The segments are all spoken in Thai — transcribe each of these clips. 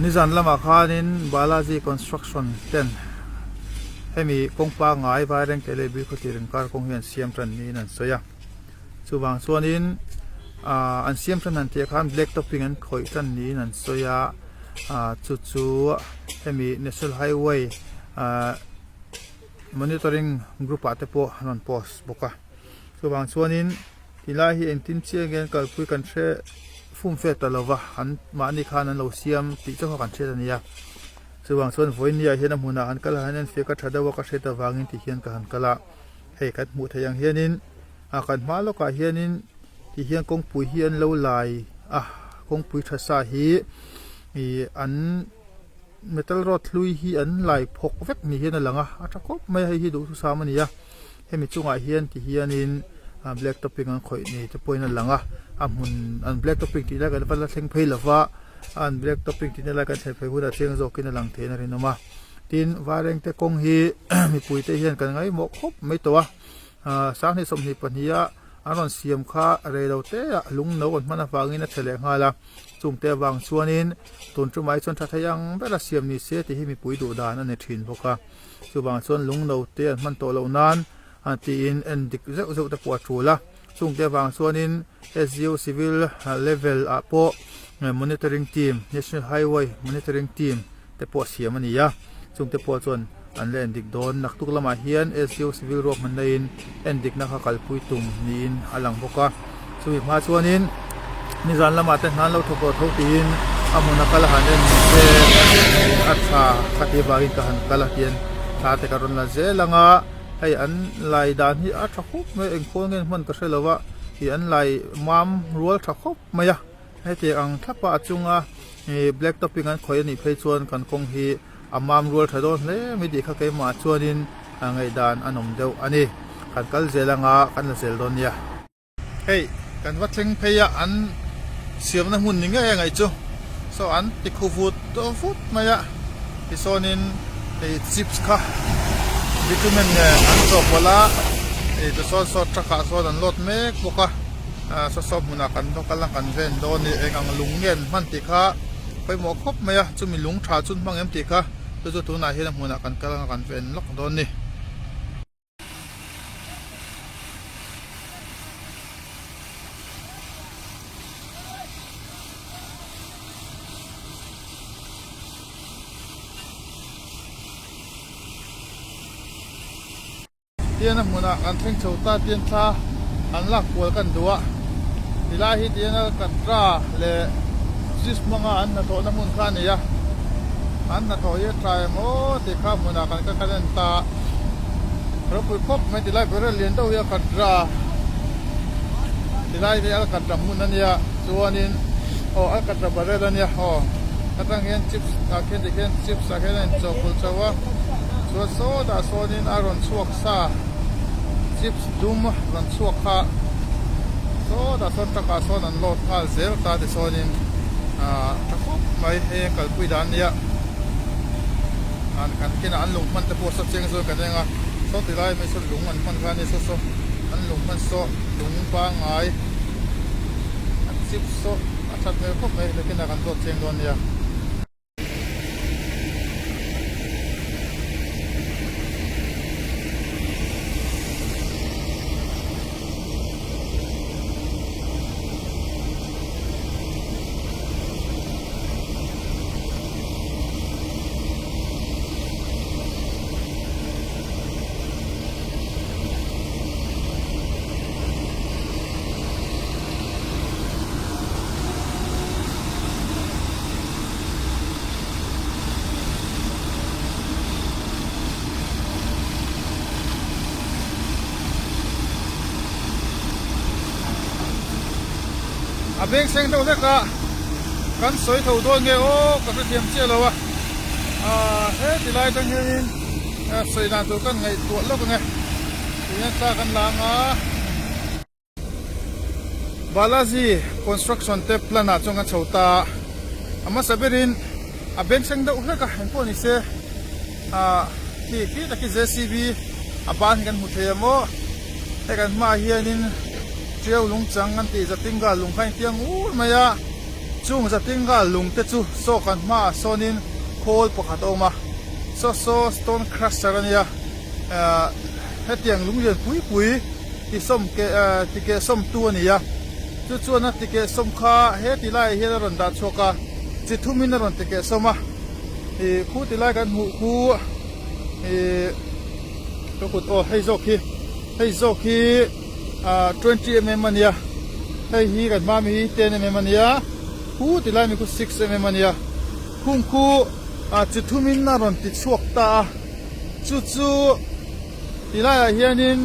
นิจันละมาคานินบาลาจีคอนสตรักชั่นเต็นให้มีกงปางง่ายไปเร่งเกลีบิคุติรงการคงเห็นเสียมทันนี้นั่นสวยสุบางส่วนนี้อันเสียมทันนั้นที่ข้ามเล็กตัวพิงันคอยทันนี้นั่นสวยจู่ๆให้มี National Highway Monitoring Group อาจจะพอนันโพสบุกสุบางส่วนนี้ที่ไล่เห็นทิ้งเชียงกันกับคุยกันเช่ฟุ่มเฟตตลอดว่าอันมานี่ขานั้นเราเสียมติดเจ้ากันเช่นนี้ส่วนส่วนฝนเนี่ยเห็นน้ำมันอันก็ละนั้นเสียก็ชัดได้ว่าก็เช่นแต่วางเงินที่เห็นกันก็ละให้กันหมุดอย่างเห็นนินกันมาแล้วก็เห็นนินที่เห็นกงปุ๋ยเห็นเล่าลายกงปุ๋ยทัศน์ฮีมีอันเมทัลรอดลุยฮีอันลายพกเวกนี่เห็นอะไรอ่ะถ้าก็ไม่ให้ฮีดูทุกสามันนี่ให้มีจุงเห็นที่เห็นนินblack topping อันข่อยนี่จะป่วยนั่นหลังมุนอัน black topping ที่ได้กันวันละเชิงเพลละว่าอัน black topping ที่ได้กันใช้ไฟหุ่นเชิงโจกินหลังเทนอะไรนั่นมาทีนว่าเร่งแต่กงฮีมีปุ๋ยเทียนกันไงหมกครบไม่ตัวสร้างให้สมเหตุปัญญาอันนั้นเสียมค่าอะไรเราเตะลุงโน้นมันฟังนี่นัดแถลงหาละจุ่มเตะวางส่วนนี้ต้นจุ่มไม้ส่วนทัดยังแต่ละเสียมนี่เสียที่ให้มีปุ๋ยดูดานั่นในถิ่นพวกส่วนบางส่วนลุงโน้เตะมันโตเรานานที่อินเอ็นดิกเจ้าตะปวดชัวละส่งเตะวางส่วนนี้ SU Civil Level โป Monitoring Team National Highway Monitoring Team แต่ปวดเสียมันนี่ส่งเตะปวดส่วนอันเล่นดิกโดนนักตุกละมาเฮียน SU Civil รวมมันได้อินเอ็นดิกนักขับปุยตุ่มนี่อินอลังพวกส่วนมาส่วนนี้นิจันละมาแต่นั้นเราถูกทุกทีนมุนักละหันเดินเจอัฐาขัดบารินกันกละเทียนชาติการุณละเจลังให้อันลายด่านที่อัฐคุบไม่เองคนเงินมันก็ใช่แล้วว่าที่อันลายมามรัวทักคุบไม่ให้ที่อังทับปะจุงแบล็กท็อปปิ้งอันคอยนี่เพย์ชวนกันคงที่มามรัวทัดโดนเลยไม่ดีเขาเกี่ยมาชวนินไงด่านอันนมเดียวอันนี้กันกัลเจลังกันเซลโดนเฮ้ยกันวัดเชิงเพย์อันเสียมน้ำหุ่นยังไงจูsoอันติคูฟูดตัวฟูดไม่ที่โซนินชิปส์ค่ะดิคุเมนเนี่ยอันจบเวลาตัวสดชักสดอันลดเมฆบุกสดมุนักันต้องกันลังกันเว้นโดนเองอังลุงเงินมันติค่ะไปหมอกครบไหมจะมีลุงชาจุนบางเอ็มติค่ะตัวตัวนายเห็นมุนักันกันลังกันเว้นล็อกโดนนี่เตียนมุนักอันเพ่งโชว์ตาเตียนท่าอันลักวัวกันดัวทีละฮิเตียนกันตราเลซิสมังอันนัทโอน้ำมุนข้านี่อันนัทโอเยตรายโมติข้ามุนักกันกันเดินตาเราไปพบไม่ทีไรไปเรียนตัวเยอะกันตราทีไรที่อันกันตรามุนนั่นเนี่ยส่วนนี้อันกันตราบริเวณเนี่ยกันตั้งเห็นชิปส์เห็นที่เห็นชิปส์เห็นจบกุลชาวส่วนโซดาโซนี้อารมณ์สวกซาชิปส์ดุมรันสวกข้าโซดาโซตะกาโซนันโลดข้าเซลตาที่โซนี้ตะคุบไม่ให้กัลปุยดานเนี่ยอันกันกินอันลุงมันจะปวดสับเชียงโซกันยังโซติไลไม่สนลุงมันกันนี่โซอันลุงมันโซลุงฟางไงอันชิปโซอันชัดไม่พบไม่ได้กินกันโซเชียงโดนเนี่ยเบ่งเสียงเท่าไหร่กันสวยเท่าตัวเงี้ยโอ้กับเทียมเชี่ยวเลยวะเฮ้ยที่ไรจังเงี้ยสวยน่าตัวกันไงตัวเล็กไงที่นี่ตากันหลังบาลาซีคอนสตรักชั่นเทปลานาจงกันชาวตามาสับเบรินเบ่งเสียงเท่าไหร่เห็นพวกนี้เสียที่ตะกี้เจซีบีบ้านกันหุ่นเทียมโอ้ให้กันมาเฮียนินเจ้าลุงจังกันตีจะติ้งกันลุงใครเตียงอู้มายา chung za tinga lung te chu so kan ma sonin khol pakhat oma so stone crusher ania hetiang lung lian pui ti som ke ti ke som tu ania chu chu na ti ke som kha he ti lai he ron da choka chi thumin ron ti ke soma khu ti lai kan mu khuก็กดโอ้ให้โซกี20 mmมันเนี่ยให้ฮีกันมามี10 mmมันเนี่ยคู่ที่ไล่มีคู่6 mmมันเนี่ยคุ้มคู่จิตทุ่มินน่ารอนติดชวกตาจู่ที่ไล่เฮียนิน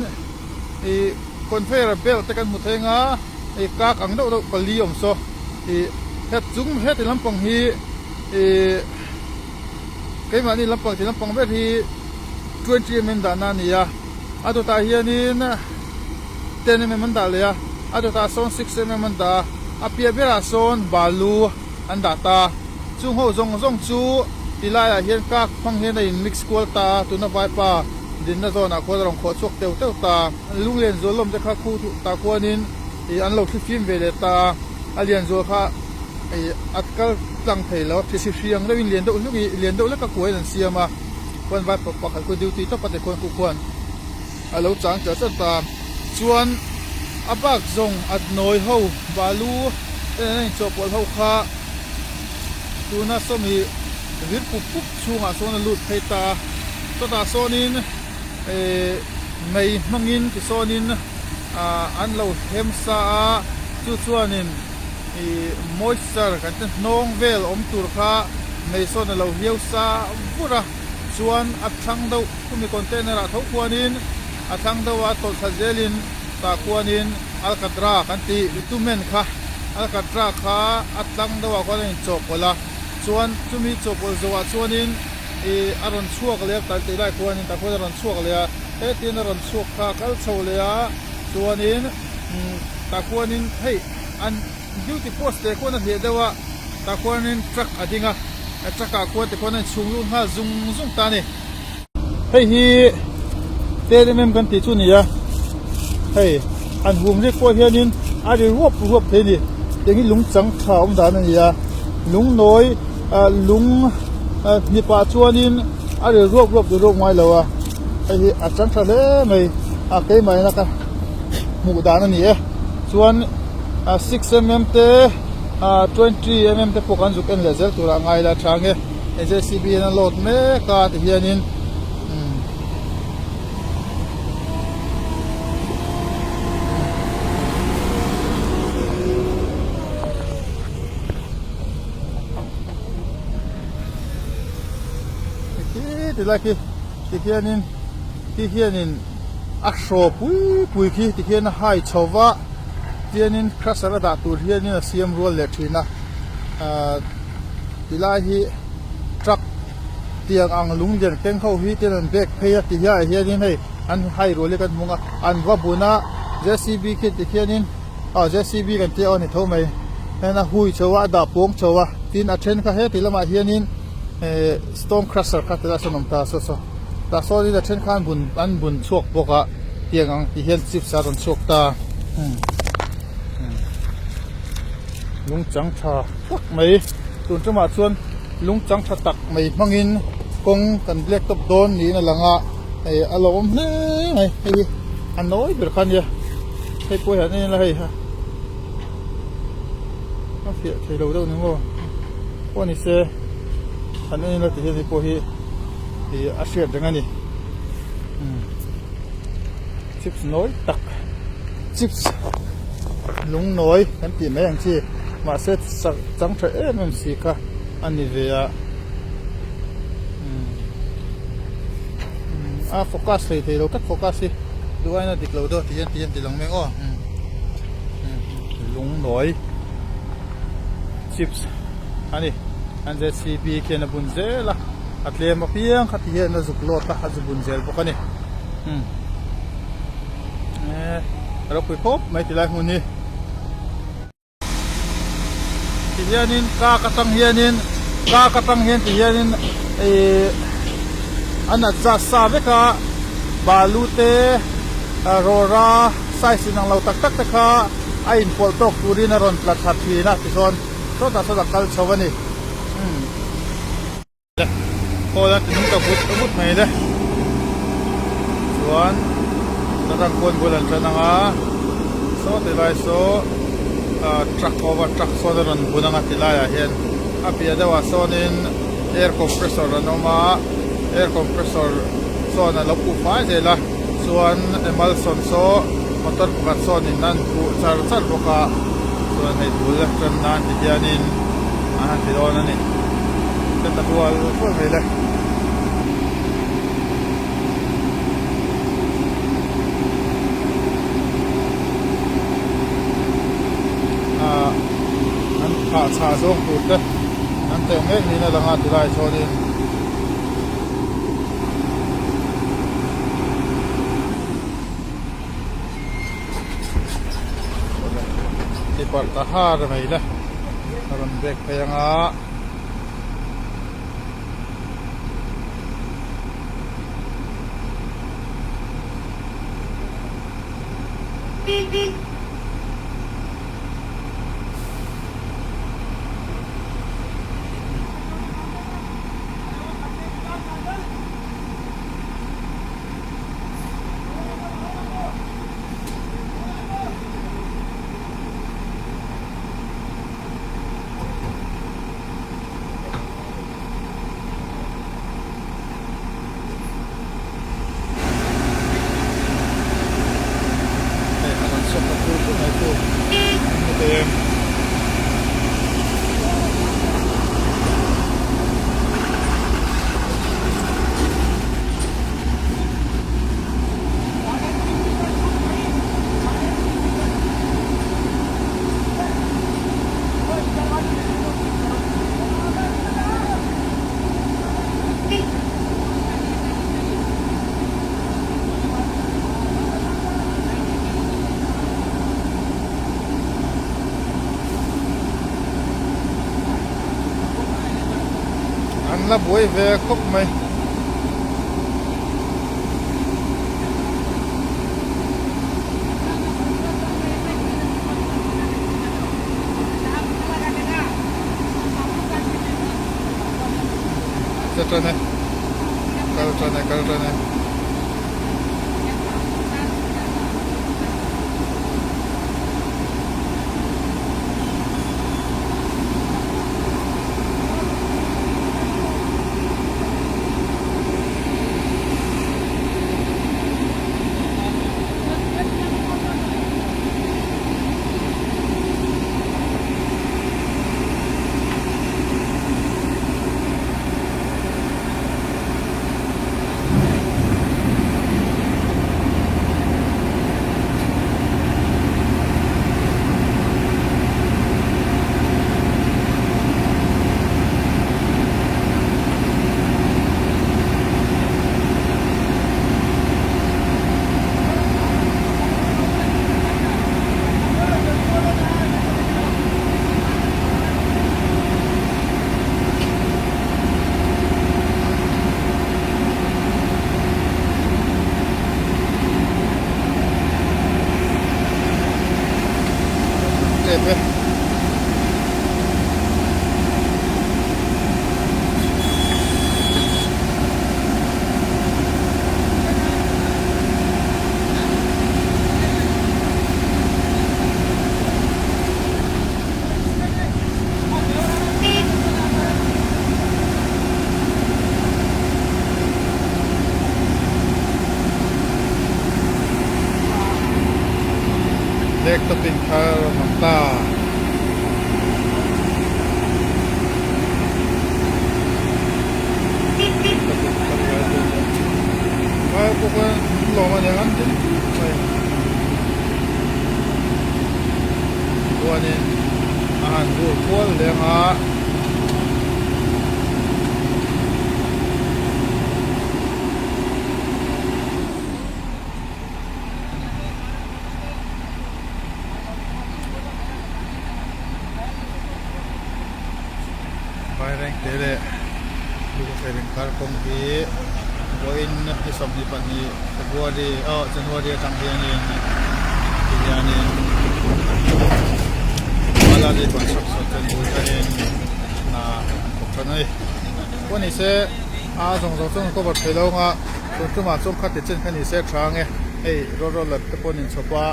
คอนเฟอร์เบลแต่กันหมดเองกากอังดอกปลีอมโซเฮ็ดจุ้งเฮ็ดที่ลำปองฮีเกี่ยมานี่ลำปองเวที20 mm da na niya ato ta hianin 10 mm da le ato ta son 6 mm da apia bera son balu anda ta chung ho zong chu tilaya hian ka phang hian in mix kwal ta tuna vai pa din na zona ko rong kho chok teu ta lunglen zolom te kha khu ta kwanin an lo thi film vele ta alian zo kha atkal tlang theilo thisi hriang lo in lian do la ka kuai lan siamaคนวัดปกติคนดิวตีต้องปฏิคนคู่ควรเราจังจะตามส่วนอับบักซงอัดน้อยเฮาบาลูจบวันเฮาข้าดูน่าสมีวิทย์ปุ๊บชูหาโซนลุดเพตาตัวตาโซนินไม่มังอินที่โซนินอันเราเฮมซาส่วนนินมอยส์เซอร์กันน้องเวลอมตุรคาไม่โซนเราเฮียวซาบุระส่วนอัดช่างดาวก็มีคอนเทนเนอร์ทุกควนินอัดช่างดาวตอลซาเจลินตาควนินอัลกัตรากันตีวิตุเมนค่ะอัลกัตราค่ะอัดช่างดาวก็เลยจบไปละส่วนจุมีจบไปส่วนนินอารอนชัวกเลยแต่ตีได้ควนินแต่ควอารอนชัวกเลยตีนอารอนชัวค่ะกัลโซเลยส่วนนินตาควนินเฮ้ยอันยูที่โพสต์แต่ควนั้นเห็นได้ว่าตาควนินทรัคอดีงะจักรควรแต่คนนั้นชุ่มลุ่มฮะซุงตาเนี่ยเฮ้ยฮีเตะเมมกันติดชุนี่ยะเฮ้ยอันหุ่มเรียกว่าเฮียนินอะไรรวบเทนี่อย่างนี้ลุงจังข่าวด่านั่นยะลุงน้อยลุงมีป่าชวนินอะไรรวบดูโรคไม้แล้วอ่ะไอ้ฮีอาจารย์ทะเลไม่เกยไม่นะครับหมู่ด่านั่นนี่ส่วน6 mm เต20 mm te pokan zuken lezel tura ngai la thange JCB na lot me ka ti hianin ti laki ti hianin aksho pui ki ti hian hai chowa tianin krasara da tur hianin a siam rual le thina tilai truck tiang ang lungden keng ho hi tian bek pheya ti hianin hei an hai role kan munga an wabuna JCB kit ti hianin JCB kan ti on tho mai na hui chowa da pong chowa tin a then ka he tilama hianin storm crusher ka tela sonom ta so ta so ni da then khan bun chuak boka tiang ang ti hian chip sa ron chuak taลุงจังชาตักไม่ตุนจะมาชวนลุงจังชาตักไม่มังอินกงกันเล็กตบโดนนี่นั่นแหละงะไอ้อารมณ์นี่ไงไอ้อันน้อยเบิดคันเดียให้ป่วยอันนี้อะไรฮะก็เสียใช้เราเท่านี้ว่านี่เสียอันนี้เราจะเห็นให้ป่วยที่อาเซียนจังงั้นนี่ชิปส์น้อยตักชิปส์ลุงน้อยกันตีไม่ยังที่มาเสร็จจังเถอะมันสิค่ะอันนี้เวียโฟกัสเลยเราตัดโฟกัสสิดูไว้นะดิเราด้วยที่ยันที่หลังแมงอ้อลุงน้อยชิปส์อันนี้อันเจซีบีเขียนบุญเจล่ะอัดเลี้ยมาเพียงขัดเฮียนจุกโลดละขัดบุญเจลพวกนี้เราไปพบไม่ติดไรหุ่นนี่ที่เฮียนินกากระตังเฮียที่เฮียนินอันนั้นจะซาเวกาบาลูเตโรราไซสินังเราตักตะค่ะไอ้พอลตกตูรินารอนปลัดทัดทีนะที่ส่วน so ta so da kal chawani ko la tin ta but mai le chuan ta kon bolan chananga so te lai so truck over truck so da ron bunanga tilaya hian apia dawa sonin air compressor anoma air compressor so na lopu fa jela chuan emulsion so motor pakhat so nin nan tu char boka chuan hei bul tran nan ti hianin ti don ani ta tual ko mele an kha cha zong tu te an te mek ni na langa tu lai chonin ti par ta har mai la ron bek phayanga la boi ve khop mai Kaltane Dek topin kar manta mai ko ko lo ma ne an din mai wanin an du pol le nga Tere buku sering kar kongki boin di sabdi pani Februari Januari tangkian ini malah di construction กันนี่วันนี้เสียจงจงก็บดเพลงอ่ะส่วนจุมาจงคัดติดเช่นคันนี้เสียทางไงรถหลับตะปนินสปา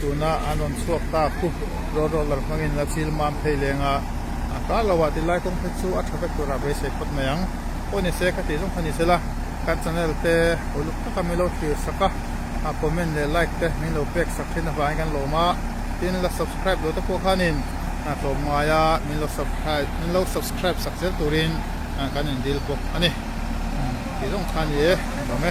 ตัวน่าอันนั้นสวกตาคุรถหลับมังอินลับซิลมามเพลงอ่ะก็เราว่าที่ไล่คงเพชรอัฐเวกตัวรับเสกพัดมายังวันนี้เสียคัดติดจงคันนี้เสียละการชแนลเตอลุกตะกามิโลที่สักกะคอมเมนต์ไลค์เตมิโลเป็กสักทีนะฝ่ายกันโลมาที่นี่ละ subscribe โดยตะพวกขันินโลมายามิโล subscribe สักเซตตัวรินกันอินดีลพวกอันนี้ที่ต้องขันเย่ถูกไหม